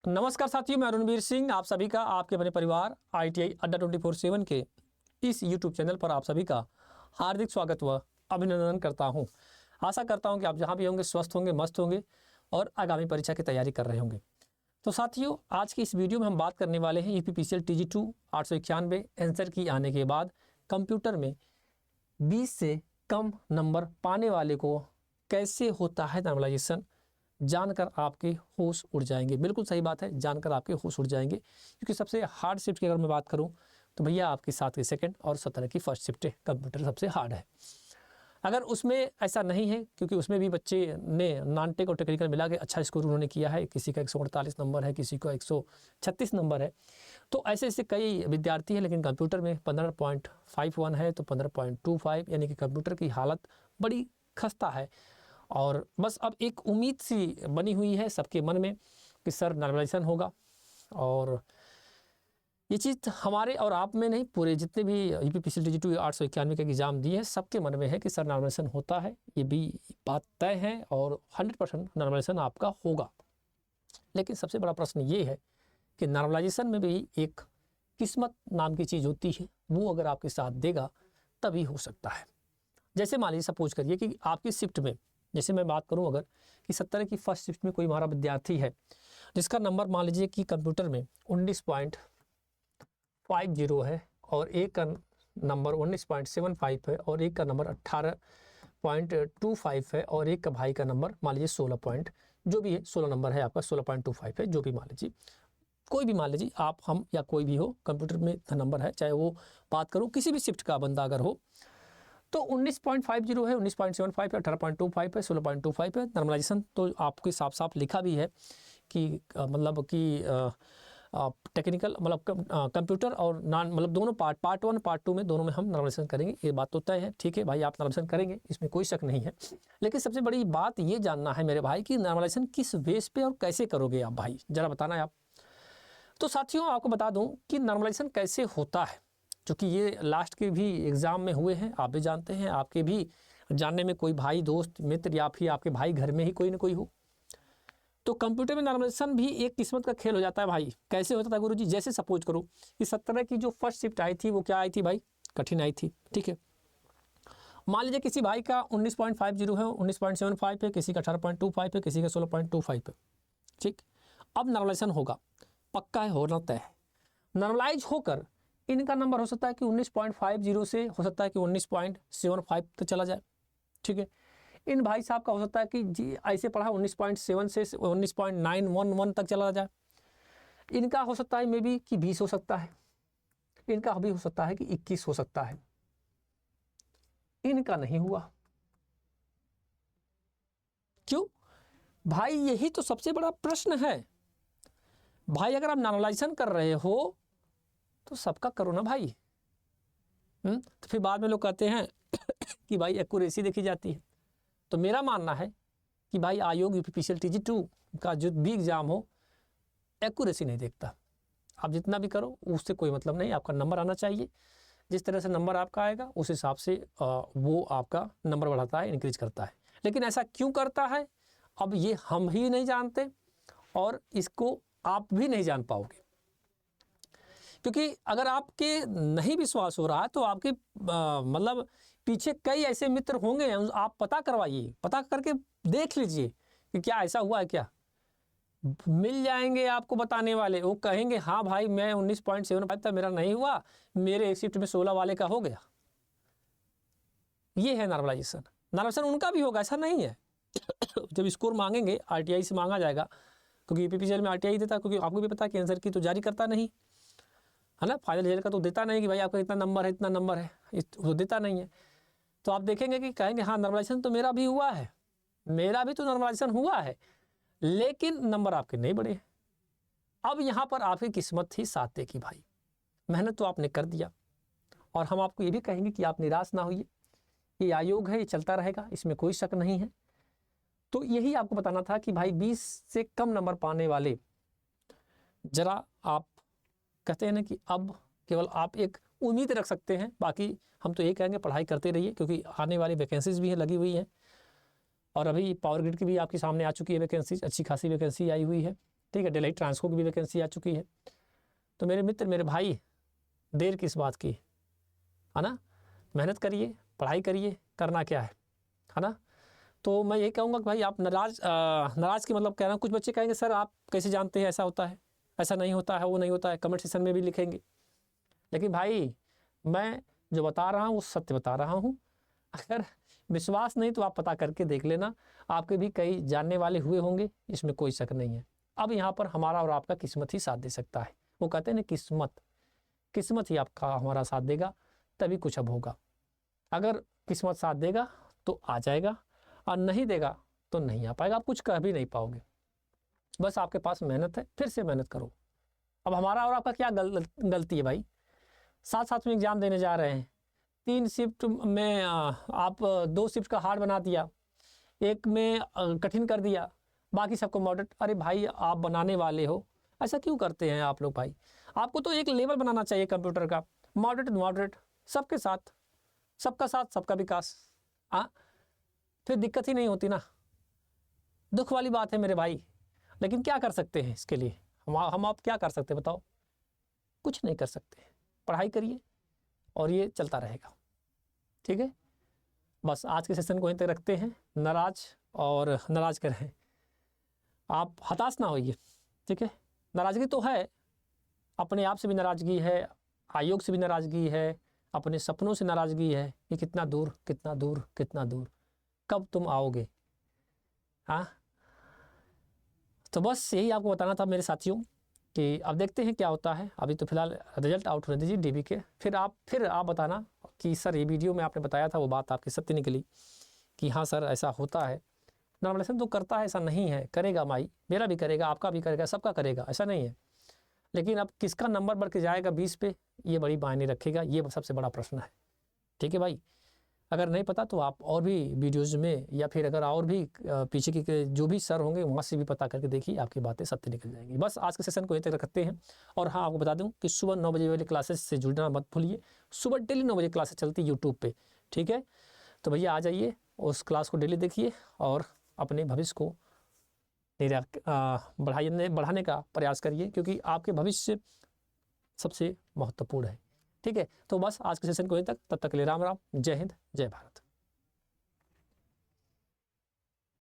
नमस्कार साथियों, मैं रणवीर सिंह आप सभी का आपके अपने परिवार ITI अड्डा 24/7 के इस YouTube चैनल पर आप सभी का हार्दिक स्वागत व अभिनंदन करता हूं। आशा करता हूं कि आप जहां भी होंगे स्वस्थ होंगे, मस्त होंगे और आगामी परीक्षा की तैयारी कर रहे होंगे। तो साथियों, आज की इस वीडियो में हम बात करने वाले हैं UPPCL TG2 891 आंसर की आने के बाद कंप्यूटर में 20 से कम नंबर पाने वाले को कैसे होता है नॉर्मलाइजेशन, जानकर आपके होश उड़ जाएंगे। बिल्कुल सही बात है, जानकर आपके होश उड़ जाएंगे, क्योंकि सबसे हार्ड शिफ्ट की अगर मैं बात करूं तो भैया आपकी 7 की सेकंड और 17 की फर्स्ट शिफ्ट कंप्यूटर सबसे हार्ड है। अगर उसमें ऐसा नहीं है, क्योंकि उसमें भी बच्चे ने नॉन-टेक और टेक्निकल मिला के अच्छा स्कोर उन्होंने किया है, किसी का 148 नंबर है, किसी का 136 नंबर है, तो ऐसे ऐसे कई विद्यार्थी हैं। लेकिन कंप्यूटर में 15.51 है तो 15.25, यानी कि कंप्यूटर की हालत बड़ी खस्ता है। और बस अब एक उम्मीद सी बनी हुई है सबके मन में कि सर नॉर्मलाइजेशन होगा, और ये चीज़ हमारे और आप में नहीं, पूरे जितने भी UPPCL TG2 891 का एग्ज़ाम दिए हैं सबके मन में है कि सर नॉर्मलाइजेशन होता है। ये भी बात तय है और 100% नॉर्मलाइजेशन आपका होगा। लेकिन सबसे बड़ा प्रश्न ये है कि नॉर्मलाइजेशन में भी एक किस्मत नाम की चीज़ होती है, वो अगर आपके साथ देगा तभी हो सकता है। जैसे मान लीजिए सपोज करिए कि आपकी शिफ्ट में, जैसे मैं बात करूं अगर कि 17 की फर्स्ट शिफ्ट में कोई हमारा विद्यार्थी है जिसका नंबर मान लीजिए कि कंप्यूटर में 19.50 है, और एक का नंबर 19.75 है, और एक का नंबर 18.25 है, और एक का भाई का नंबर मान लीजिए 16 जो भी है, 16 नंबर है आपका, 16.25 है, जो भी मान लीजिए, कोई भी मान लीजिए आप, हम या कोई भी हो, कंप्यूटर में नंबर है, चाहे वो बात करूँ किसी भी शिफ्ट का बंदा अगर हो, तो 19.50 है, 19.75 है, 18.25 है, 16.25 है। नॉर्मलाइजेशन तो आपके साफ साफ लिखा भी है कि मतलब कि टेक्निकल मतलब कंप्यूटर और नॉन मतलब दोनों पार्ट 1 पार्ट 2 में दोनों में हम नॉर्मलाइजेशन करेंगे, ये बात तो तय है। ठीक है भाई, आप नॉर्मलाइजेशन करेंगे, इसमें कोई शक नहीं है। लेकिन सबसे बड़ी बात ये जानना है मेरे भाई कि नॉर्मलाइजेशन किस बेस पे और कैसे करोगे आप, भाई ज़रा बताना है आप। तो साथियों, आपको बता दूँ कि नॉर्मलाइजेशन कैसे होता है, क्योंकि ये लास्ट के भी एग्ज़ाम में हुए हैं, आप भी जानते हैं, आपके भी जानने में कोई भाई दोस्त मित्र या फिर आपके भाई घर में ही कोई ना कोई हो। तो कंप्यूटर में नॉर्मलाइजेशन भी एक किस्मत का खेल हो जाता है भाई। कैसे होता था गुरुजी? जैसे सपोज करो कि 17 की जो फर्स्ट शिफ्ट आई थी वो क्या आई थी भाई? कठिन आई थी। ठीक है, मान लीजिए किसी भाई का 19.50 है, 19.75 है, किसी का 18.25 है, किसी का 16.25 है। ठीक, अब नॉर्मलाइजेशन होगा, पक्का है, होना तय है। नॉर्मलाइज होकर इनका नंबर हो सकता है कि 19.50 से हो सकता है कि 19.75 तक चला जाए। ठीक है, इन भाई साहब का हो सकता है कि जी ऐसे पढ़ा 19.7 से 19.911 तक चला जाए। इनका हो सकता है मे बी कि 20 हो सकता है, इनका भी हो सकता है कि 21 हो सकता है। इनका नहीं हुआ, क्यों भाई? यही तो सबसे बड़ा प्रश्न है भाई। अगर आप नॉर्मलाइजेशन कर रहे हो तो सबका करो ना भाई। तो फिर बाद में लोग कहते हैं कि भाई एक्यूरेसी देखी जाती है। तो मेरा मानना है कि भाई आयोग UPPCL TG2 का जो भी एग्ज़ाम हो, एक्यूरेसी नहीं देखता। आप जितना भी करो उससे कोई मतलब नहीं, आपका नंबर आना चाहिए। जिस तरह से नंबर आपका आएगा उस हिसाब से वो आपका नंबर बढ़ाता है, इंक्रीज करता है। लेकिन ऐसा क्यों करता है, अब ये हम ही नहीं जानते और इसको आप भी नहीं जान पाओगे। क्योंकि अगर आपके नहीं विश्वास हो रहा है तो आपके मतलब पीछे कई ऐसे मित्र होंगे, आप पता करवाइए, पता करके देख लीजिए कि क्या ऐसा हुआ है क्या। मिल जाएंगे आपको बताने वाले, वो कहेंगे हाँ भाई मैं 19.75 था, मेरा नहीं हुआ, मेरे एक शिफ्ट में 16 वाले का हो गया। ये है नॉर्मलाइजेशन। नॉर्मलाइजेशन उनका भी होगा, ऐसा नहीं है। जब स्कोर मांगेंगे RTI से मांगा जाएगा, क्योंकि UPPCL में RTI देता है, क्योंकि आपको भी पता है कि आंसर की तो जारी करता नहीं है ना, फाइनल रिजल्ट का तो देता नहीं कि भाई आपका इतना नंबर है, इतना नंबर है, वो देता नहीं है। तो आप देखेंगे कि कहेंगे हाँ नॉर्मलाइजेशन तो मेरा भी हुआ है, मेरा भी तो नॉर्मलाइजेशन हुआ है, लेकिन नंबर आपके नहीं बढ़े। अब यहाँ पर आपकी किस्मत ही साथ देगी भाई। मेहनत तो आपने कर दिया, और हम आपको ये भी कहेंगे कि आप निराश ना होइए, ये आयोग है, ये चलता रहेगा, इसमें कोई शक नहीं है। तो यही आपको बताना था कि भाई 20 से कम नंबर पाने वाले, जरा आप कहते हैं ना कि अब केवल आप एक उम्मीद रख सकते हैं। बाकी हम तो ये कहेंगे पढ़ाई करते रहिए, क्योंकि आने वाली वैकेंसीज भी है, लगी हुई हैं, और अभी पावर ग्रिड की भी आपके सामने आ चुकी है वैकेंसीज, अच्छी खासी वैकेंसी आई हुई है। ठीक है। दिल्ली ट्रांसको की भी वैकेंसी आ चुकी है। तो मेरे मित्र, मेरे भाई, देर किस बात की, है ना। मेहनत करिए, पढ़ाई करिए, करना क्या है ना। तो मैं ये कहूँगा कि भाई आप नाराज़ की मतलब कह रहा हूँ। कुछ बच्चे कहेंगे सर आप कैसे जानते हैं ऐसा होता है, ऐसा नहीं होता है, वो नहीं होता है, कमेंट सेक्शन में भी लिखेंगे। लेकिन भाई मैं जो बता रहा हूँ वो सत्य बता रहा हूँ। अगर विश्वास नहीं तो आप पता करके देख लेना, आपके भी कई जानने वाले हुए होंगे, इसमें कोई शक नहीं है। अब यहाँ पर हमारा और आपका किस्मत ही साथ दे सकता है। वो कहते हैं ना, किस्मत ही आपका हमारा साथ देगा तभी कुछ अब होगा। अगर किस्मत साथ देगा तो आ जाएगा, और नहीं देगा तो नहीं आ पाएगा, आप कुछ कह भी नहीं पाओगे। बस आपके पास मेहनत है, फिर से मेहनत करो। अब हमारा और आपका क्या गलती है भाई। साथ साथ में एग्ज़ाम देने जा रहे हैं, 3 शिफ्ट में आप 2 शिफ्ट का हार्ड बना दिया, एक में कठिन कर दिया, बाकी सबको मॉडरेट। अरे भाई आप बनाने वाले हो, ऐसा क्यों करते हैं आप लोग भाई। आपको तो एक लेवल बनाना चाहिए कंप्यूटर का, मॉडरेट सबके साथ, सबका साथ सबका विकास। हाँ, फिर दिक्कत ही नहीं होती ना। दुख वाली बात है मेरे भाई, लेकिन क्या कर सकते हैं इसके लिए। हम आप क्या कर सकते हैं बताओ, कुछ नहीं कर सकते। पढ़ाई करिए और ये चलता रहेगा, ठीक है। बस आज के सेशन को यहीं तक रखते हैं। नाराज़ कर रहे हैं आप, हताश ना होइए, ठीक है। नाराज़गी तो है, अपने आप से भी नाराज़गी है, आयोग से भी नाराज़गी है, अपने सपनों से नाराज़गी है कि कितना दूर कितना दूर कितना दूर, कब तुम आओगे। हाँ, तो बस यही आपको बताना था मेरे साथियों कि अब देखते हैं क्या होता है। अभी तो फिलहाल रिजल्ट आउट होने दीजिए डीबी के, फिर आप बताना कि सर ये वीडियो में आपने बताया था वो बात आपकी सत्य निकली कि हाँ सर ऐसा होता है। नॉर्मलाइजेशन तो करता है, ऐसा नहीं है, करेगा माई, मेरा भी करेगा, आपका भी करेगा, सबका करेगा, ऐसा नहीं है। लेकिन अब किसका नंबर बढ़ के जाएगा 20 पे, ये बड़ी मायने रखेगा, ये सबसे बड़ा प्रश्न है, ठीक है भाई। अगर नहीं पता तो आप और भी वीडियोज़ में, या फिर अगर और भी पीछे के जो भी सर होंगे वहाँ से भी पता करके देखिए, आपकी बातें सत्य निकल जाएंगी। बस आज के सेशन को यहीं तक रखते हैं। और हाँ, आपको बता दूं कि सुबह 9 बजे वाली क्लासेस से जुड़ना मत भूलिए। सुबह डेली 9 बजे क्लासेस चलती है यूट्यूब पे, ठीक है। तो भैया आ जाइए, उस क्लास को डेली देखिए और अपने भविष्य को बढ़ाने का प्रयास करिए, क्योंकि आपके भविष्य सबसे महत्वपूर्ण है, ठीक है। तो बस आज के सेशन को यहीं तक, तब तक के लिए राम राम, जय हिंद, जय भारत।